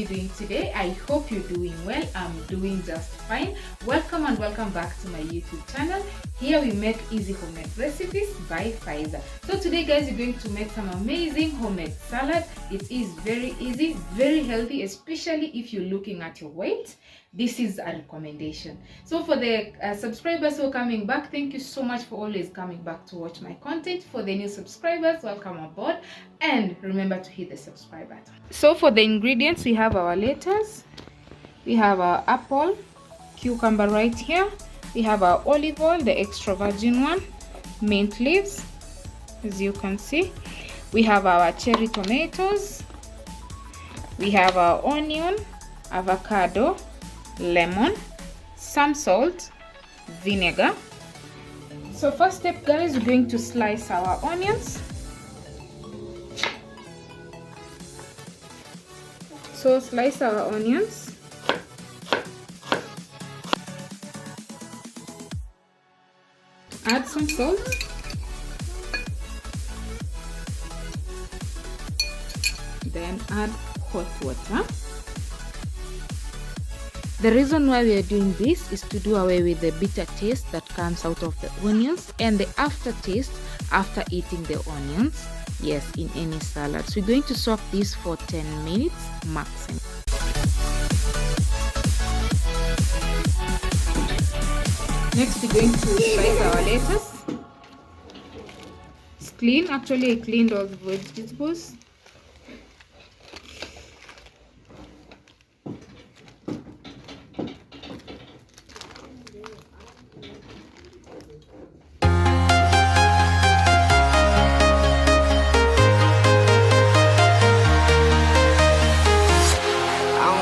doing today? I hope you're doing well. I'm doing just fine. Welcome and welcome back to my YouTube channel. Here we make easy homemade recipes by Faiza. So today guys, we're going to make some amazing homemade salad. It is very easy, very healthy, especially if you're looking at your weight. This is a recommendation. So for the subscribers who are coming back, thank you so much for always coming back to watch my content. For the new subscribers, welcome aboard, and remember to hit the subscribe button. So for the ingredients, we have our lettuce, we have our apple, cucumber right here, we have our olive oil, the extra virgin one, mint leaves, as you can see, we have our cherry tomatoes, we have our onion, avocado, lemon, some salt, vinegar. So first step guys, we're going to slice our onions. So slice our onions. Add some salt. Then add hot water. The reason why we are doing this is to do away with the bitter taste that comes out of the onions and the aftertaste after eating the onions. Yes, in any salad. So we're going to soak this for 10 minutes maximum. Next we're going to slice our lettuce. It's clean. Actually I cleaned all the vegetables.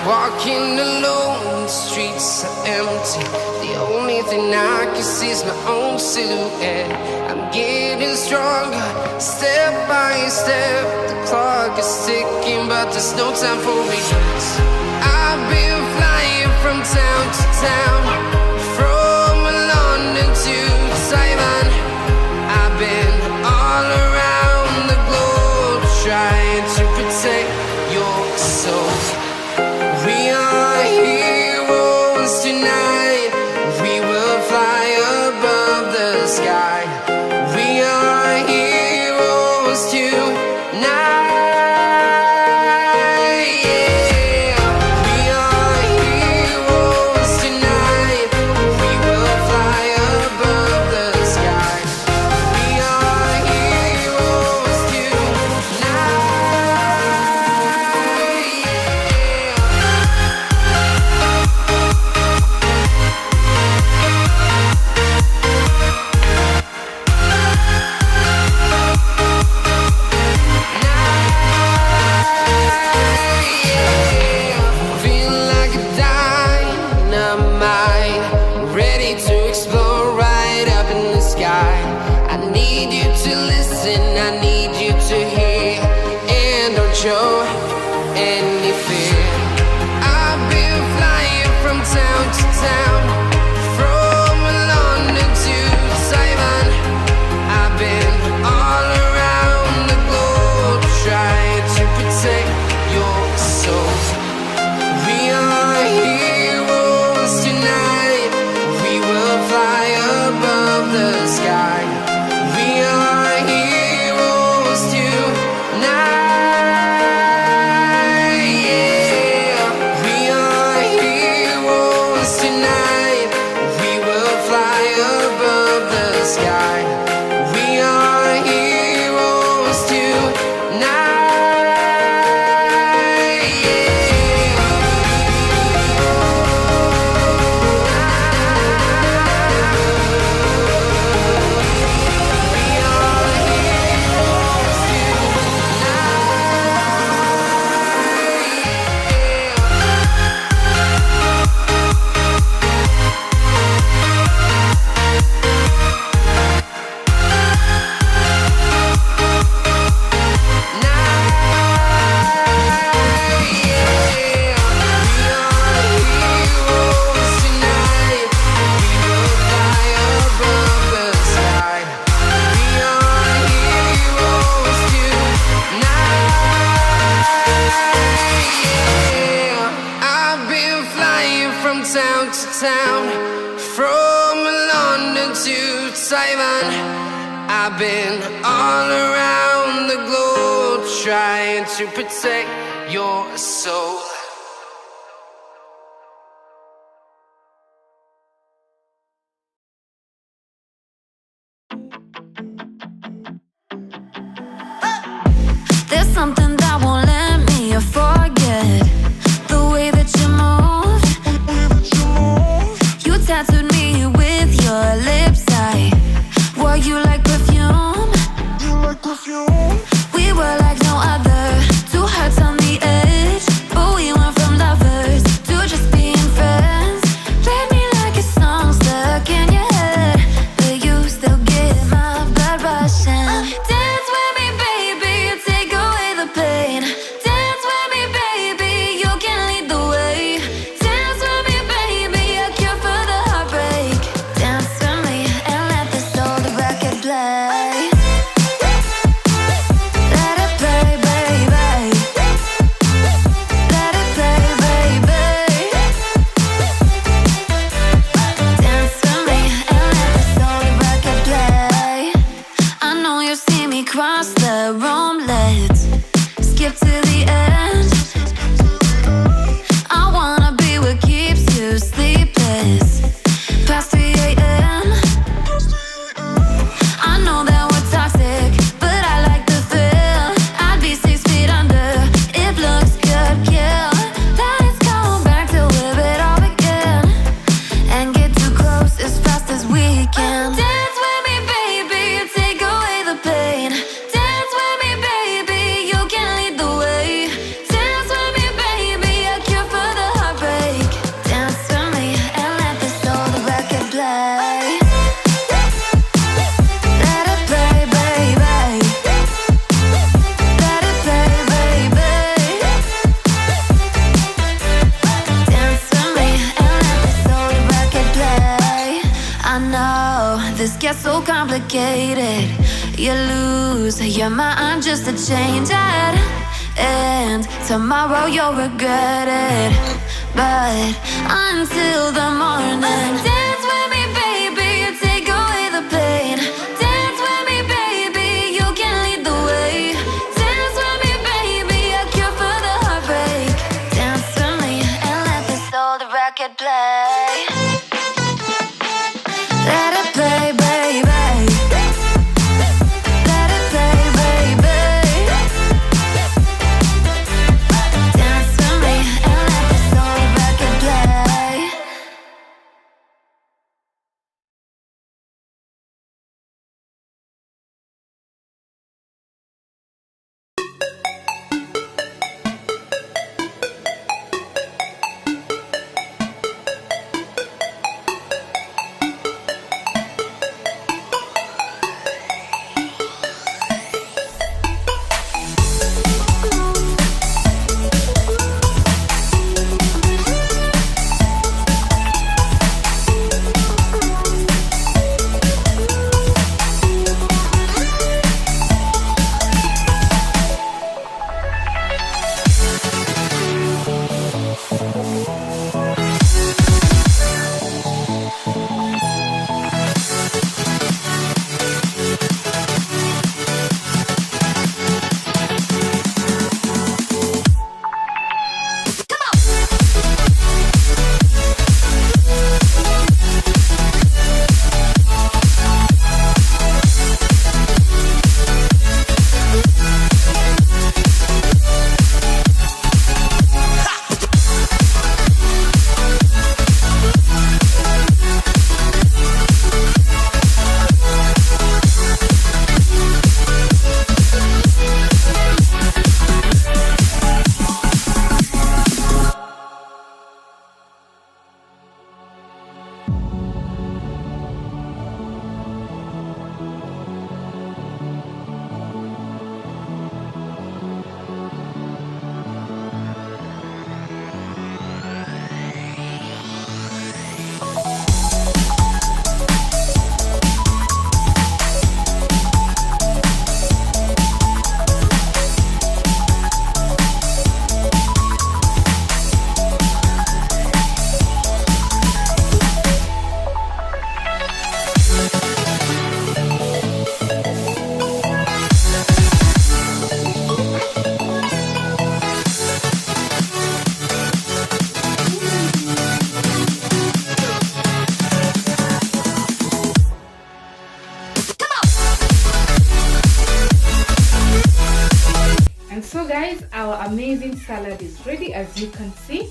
Walking alone, the streets are empty. The only thing I can see is my own silhouette. I'm getting stronger, step by step. The clock is ticking, but there's no time for regrets. I've been flying from town to town, from London to Taiwan. I've been all around the globe, trying to protect your soul. We are heroes tonight. We will fly above the sky. We are heroes tonight. Yeah. We are heroes tonight. We will fly above the sky. We are heroes tonight. Show any fear. I've been flying from town to town, from London to Taiwan. I've been all around the globe, trying to protect your soul. We are heroes tonight. We will fly above the sky. We are heroes tonight. Tonight town, from London to Taiwan. I've been all around the globe trying to protect your soul. There's something that won't let me forget the way that you move. You tattooed me with your lips. I wore you like perfume. We were like no other, two hearts on the edge, but we went from lovers to just being friends. Played me like a song stuck in your head, but you still get my blood rushing. Dance with me, baby, you take away the pain. Dance with me, baby, you can lead the way. Dance with me, baby, a cure for the heartbreak. Dance with me and let this old record play. Let it play, baby. Let it play, baby. Dance with me and let this old record play. I know you see me cross the room. Let's skip to the end. I wanna be what keeps you sleepless past 3 a.m. I know that we're toxic, but I like the thrill. I'd be 6 feet under if looks could kill. Let's go back to live it all again and get too close as fast as we can. Dance with me, baby, you take away the pain. Dance with me, baby, you can lead the way. Dance with me, baby, a cure for the heartbreak. Dance with me and let this old record play. Let it play, baby. Let it play, baby. Dance with me and let this old record play. I know this gets so complicated. You lose your mind just to change it, and tomorrow you'll regret it. But until the morning, dance with me, baby, you take away the pain. Dance with me, baby, you can lead the way. Dance with me, baby, a cure for the heartbreak. Dance with me and let this old record play. Let it play, baby. Let it play, baby. Dance with me and let this old record play. amazing salad is ready, as you can see.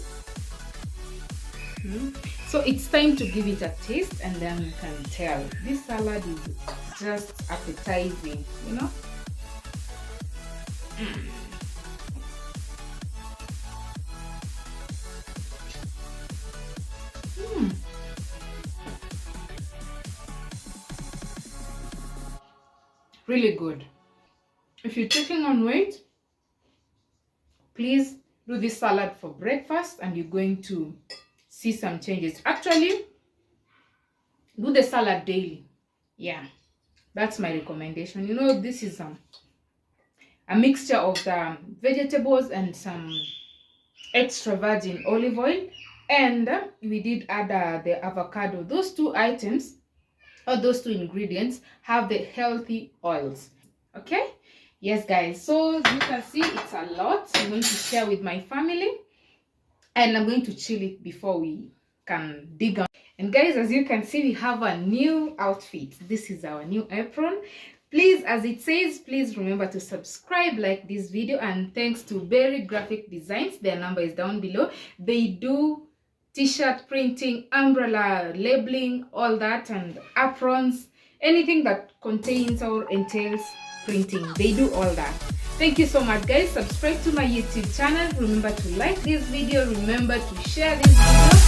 So it's time to give it a taste, and then you can tell this salad is just appetizing, you know. Really good. If you're taking on weight, please do this salad for breakfast and you're going to see some changes. Actually, do the salad daily. Yeah, that's my recommendation. You know, this is a mixture of the vegetables and some extra virgin olive oil, and we did add the avocado. Those two items, or those two ingredients, have the healthy oils. Okay, yes guys, so as you can see, it's a lot. I'm going to share with my family, and I'm going to chill it before we can dig on. And guys, as you can see, we have a new outfit. This is our new apron. Please, as it says, please remember to subscribe, like this video, and thanks to Berry Graphic Designs, their number is down below. They do t-shirt printing, umbrella labeling, all that, and aprons, anything that contains or entails printing, they do all that. Thank you so much guys. Subscribe to my YouTube channel. Remember to like this video, remember to share this video,